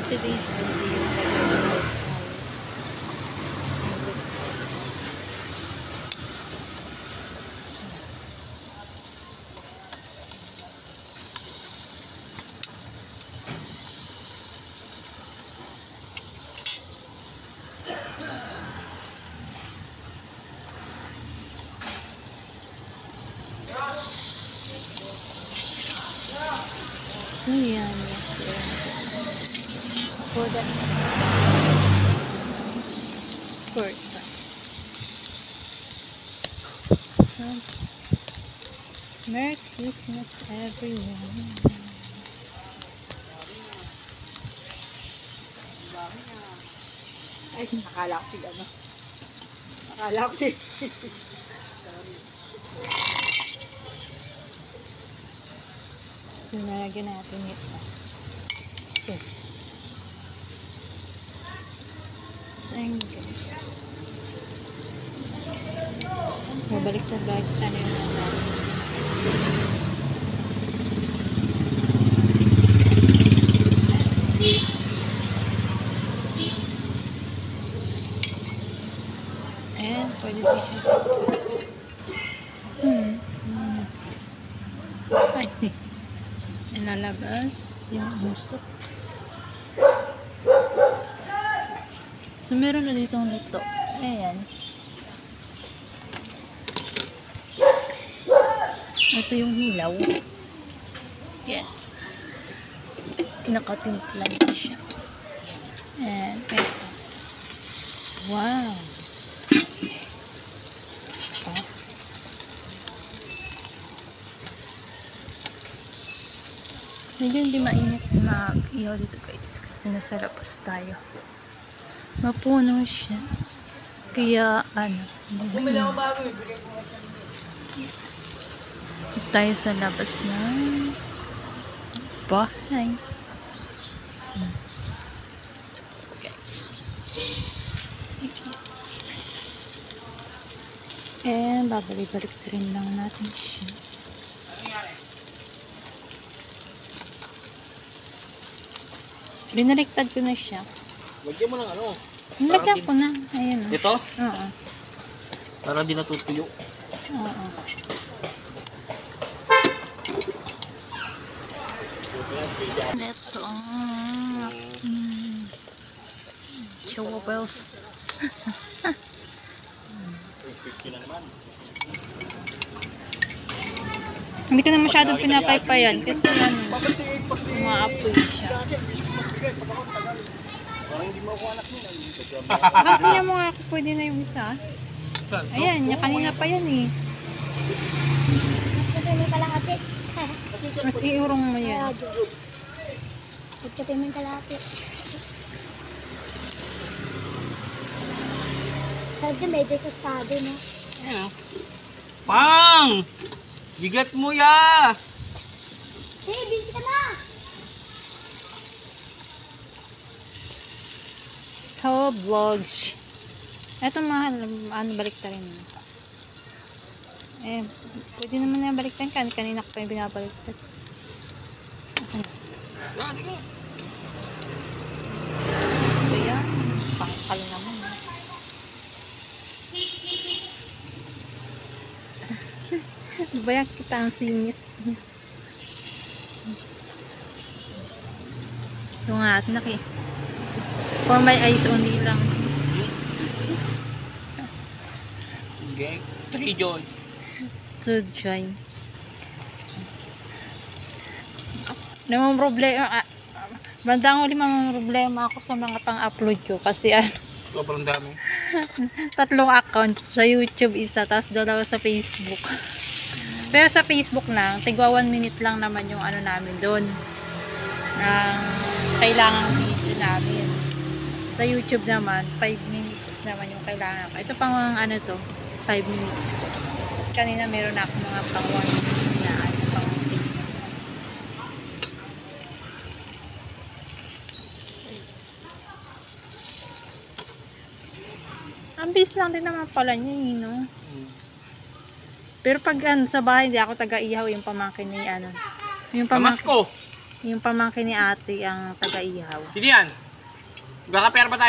today's video gagawin so yan for the person. Merry Christmas, everyone. Ay, nakala ko si ano. Nakala ko si... So, nalagyan natin ito. Sauce. So, ayun guys. Mabalik na bag. Ano yung natin? And, pwede din siya. So, ay, inalabas yung usok. So, meron na ditong luto. Ayan. Ito yung hilaw. Yan. Nakatimpla na siya. And, ito. Wow. Oh. Medyo hindi mainit mag-ihaw dito guys kasi nasa labas tayo. Mapuno siya. Kaya ano, tayo sa labas ng bahay. Guys. And babalik-balik rin lang natin siya. Binaliktad ko na siya. Lagyan mo ng ano? Nilagyan ko na. Ayan o. Ito? Oo. Para di natutuyo. Oo. Ito ang chowels. Hindi ko na masyadong pinapaypayan kasi ano, umaapoy siya. Bakit niya mo nga pwede na yung isa? Ayan, niya kanina pa yan eh. Mas iurong mo yan. Pagkatay mo yung kalapit. Sabi na medyo tostado, no? Ayan. Pang! Bigat mo ya! Hey, busy ka na! Hello vlogs. Eto mahal, ano, baliktarin mo. Eh, pwede naman na baliktarin ka. Kanina ko pa yung binabaliktad. Kaya, pangkal naman. Bayak kita ang singit. So nga natin for my eyes only lang. Okay. 3 joy. To join. Namang problema. Bandang uli mamang problema ako sa mga pang-upload ko. Kasi ano. Sobrang dami. 3 accounts. Sa YouTube isa. Tapos 2 sa Facebook. Pero sa Facebook lang. Tigwa 1 minute lang naman yung ano namin doon. Kailangang video namin. Sa YouTube naman, 5 minutes naman yung kailangan. Ito pang ano to, 5 minutes ko. Tapos kanina meron na ako mga pang 1 minute na ano, pang Facebook. Ang bis lang din naman pala niya, no? Pero pag sa bahay, hindi ako taga-ihaw yung pamangkin ni ano. Yung Kamas ko! Yung pamangkin ni ate ang taga-ihaw. Sino yan? Magkakapera ba tayo?